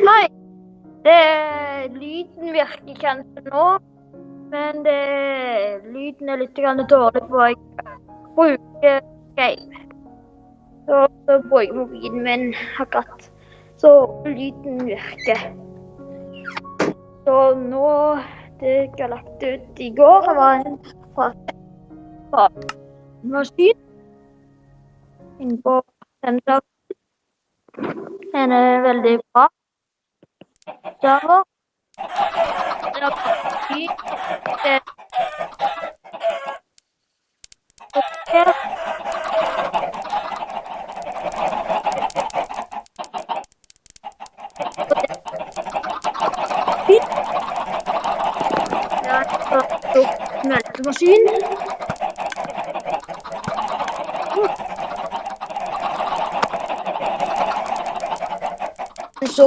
Hei! Lyden virker kanskje nå, men lyden er litt dårlig på jeg bruker Skype. Så bruker jeg mobilen min akkurat, så lyden virker. Så nå, det jeg har lagt ut i går, var en fra maskin inne på sensor. Den er veldig bra. Java. Det er melkemaskin. Så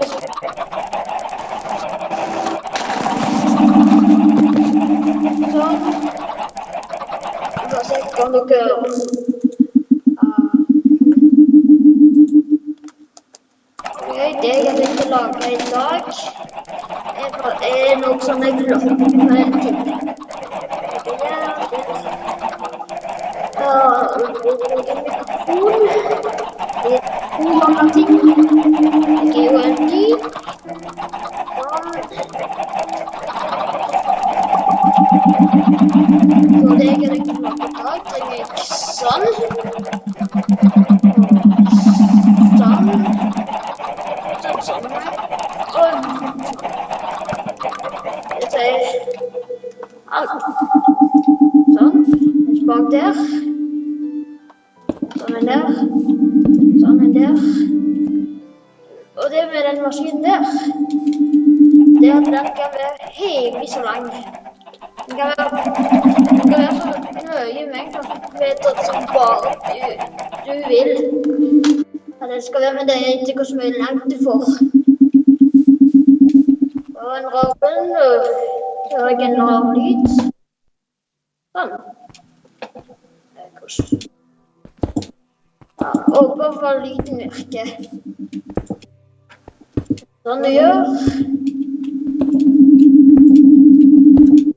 da ser jeg om dere det jeg har tenkt å lage i dag er noe som jeg blokker en ting. Det er en lyd. Så det jeg har tenkt å lage i dag, trenger jeg sånn. Sånn, bak der, sånn en der, sånn en der, og det med den maskinen der, det at den kan være helt så lang. Den kan være så mye meter som bare du vil. At den skal være med deg til hvor så mye langt du får. Og en rabben hører en rar lyd. Sånn. Ja, og hva lyden virker. Sånn du gjør.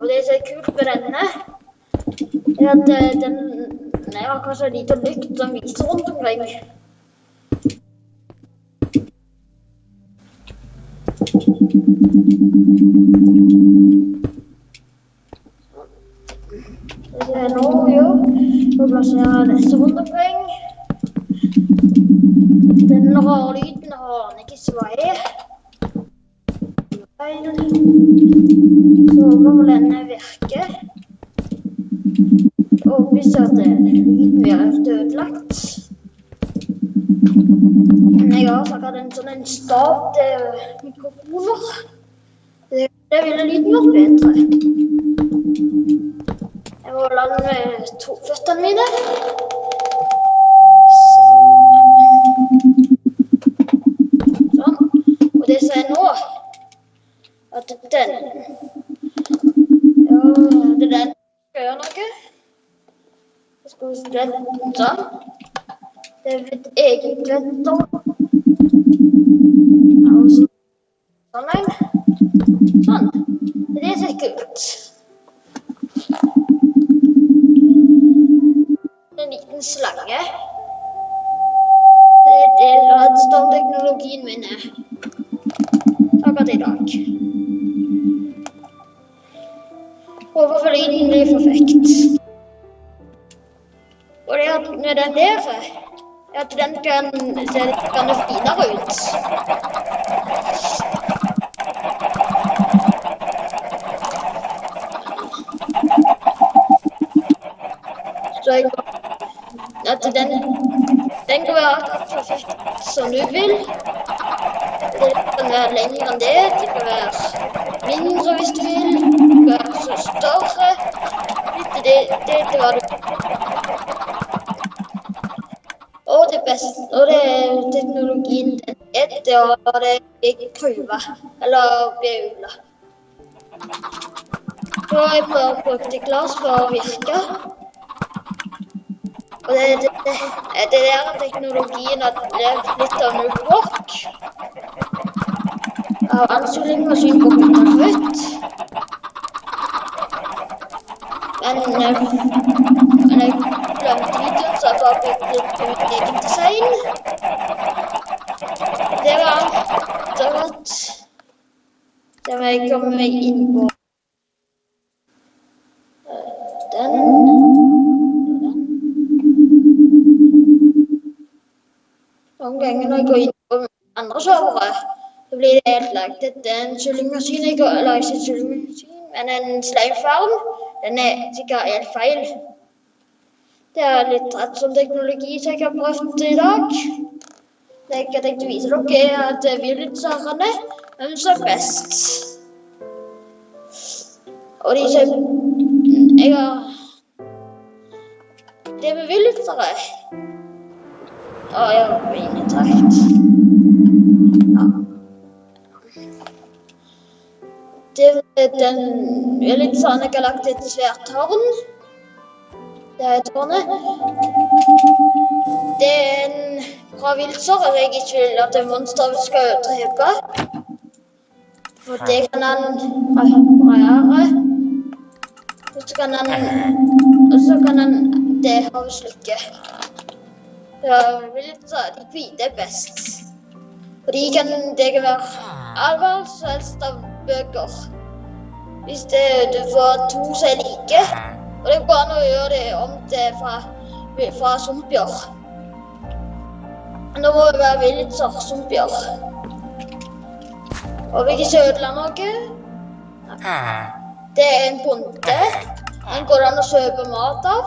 Og det som er kult med denne, er at den har kanskje en liten lykt som viser rundt omkring. Det er nå gjør, så plasserer disse rundt omkring. Den rare lyden har han ikke hva er. Så må denne virke. Og hvis lyden blir ødelagt. Jeg har sagt en sånn stav til mikrofoner. Det ville lyden vært bedre. Jeg må lande med to føttene mine. Sånn. Og det som er nå, at den, ja, det er den skal gjøre noe. Jeg skal slette sånn. Det er mitt eget venter. Sånn en. Sånn. Det ser kult. En liten slange. Det er redstone-teknologien min akkurat i dag. Og hvorfor lyden blir perfekt. Og det at med den der, at den kan se litt finere ut. Så jeg at den kan være akkurat perfekt som du vil. Det kan være lengre enn det, det kan være mindre hvis du vil, det kan være så større. Det er hva du vil. Og det beste, og det er teknologien etter å ha det i krøve, eller beula. Så jeg prøver å bruke det glass for å virke. Og det der teknologien at det er litt av nullrock. av anstillingmaskin kommet ut. Men jeg glemte videoen, så jeg bare bygde litt på mitt eget design. Det var akkurat det må jeg komme meg inn på. Den. Noen ganger når jeg går inn på andre servere, så blir det helt lagt. Dette er en kyllingmaskin. Jeg lager ikke en kyllingmaskin, men en sleifarm. Den er sikkert helt feil. Det er litt rett som teknologi som jeg har prøvd i dag. Det jeg har tenkt å vise dere er at villitsarene ønsker best. Og de som jeg har det med villitsare. Jeg har minetrakt. Ja. Den villitsaren jeg har lagt et svært tårn. Det er tårnet. Det er en bra villitsar, og jeg ikke vil at en monster skal drepe. For det kan han reparere. Og så kan han det havslykke. Ja, villitsar, de hvite er best. Og det kan være hva som helst av bøker. Hvis du får to som er like, og det går an å gjøre det om til fra zombier. Nå må det være villitsar-zombier. Og vil ikke ødele noe. Det er en bonde. Den går an å kjøpe mat av.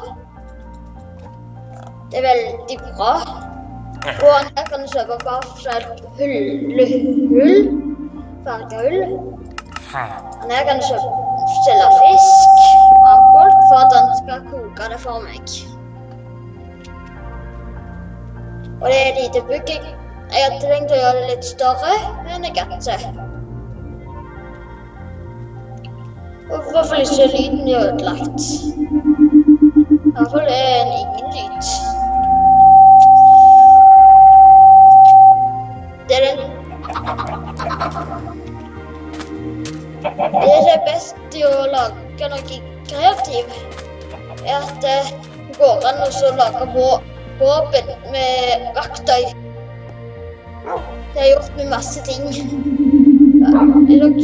Det er veldig bra. Og her kan du kjøpe bare hull. Fargehull. Her kan du selge fisk og ambolt for at han skal koke det for meg. Og det er lite bygging. Jeg hadde tenkt å gjøre det litt større, men jeg kan ikke. Og i hvert fall ikke lyden er ødelagt. I hvert fall er det ingen lyd. Det er best i å lage noe kreativt, er at det går an å lage våpen med verktøy. Det har gjort med masse ting. Jeg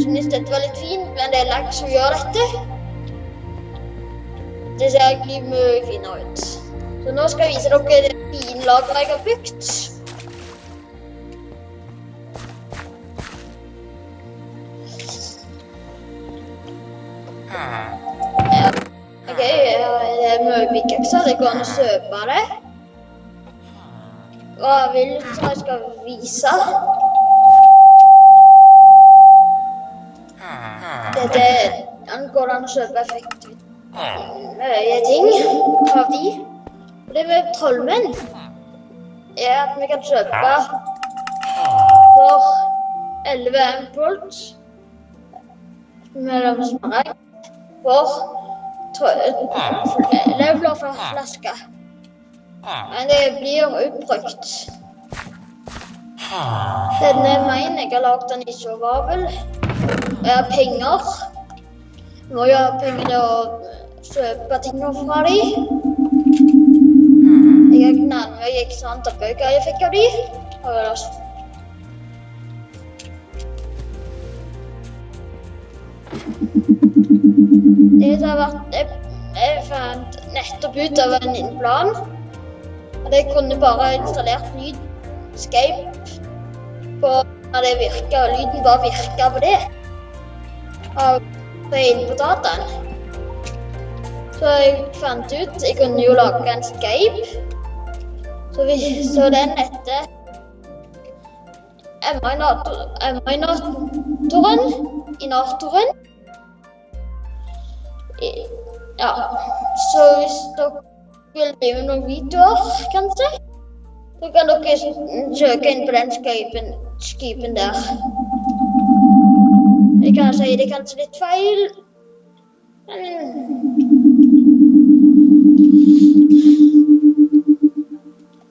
synes dette var litt fint, men det er lag som gjør dette. Det ser egentlig mye finere ut. Så nå skal jeg vise dere det fine lageret jeg har bygd. Ok, det er mye byggeakser, det går an å kjøpe det. Hva vil du som jeg skal vise? Den går an å kjøpe effektivt mye ting av de. Og det med trollmenn er at vi kan kjøpe for 11 ambolt med smaragd for leveler for flasker. Men det blir utbrukt. Denne mener jeg har laget den i survival. Jeg har penger. Jeg må jo ha penger til å kjøpe ting fra de. Jeg har knallet meg ikke sant av bøker jeg fikk av de. Jeg fant nettopp ut av en plan. Jeg kunne bare installert lydscape på når det virket, og lyden bare virket på det. Og inn på dataen. Så jeg fant ut, jeg kunne jo lage en Skype. Så den heter Emma-inatoren. Ja, så hvis dere vil drive med noen videoer, kanskje, så kan dere søke inn på den Skypen der. Jeg kan si det kanskje litt feil, men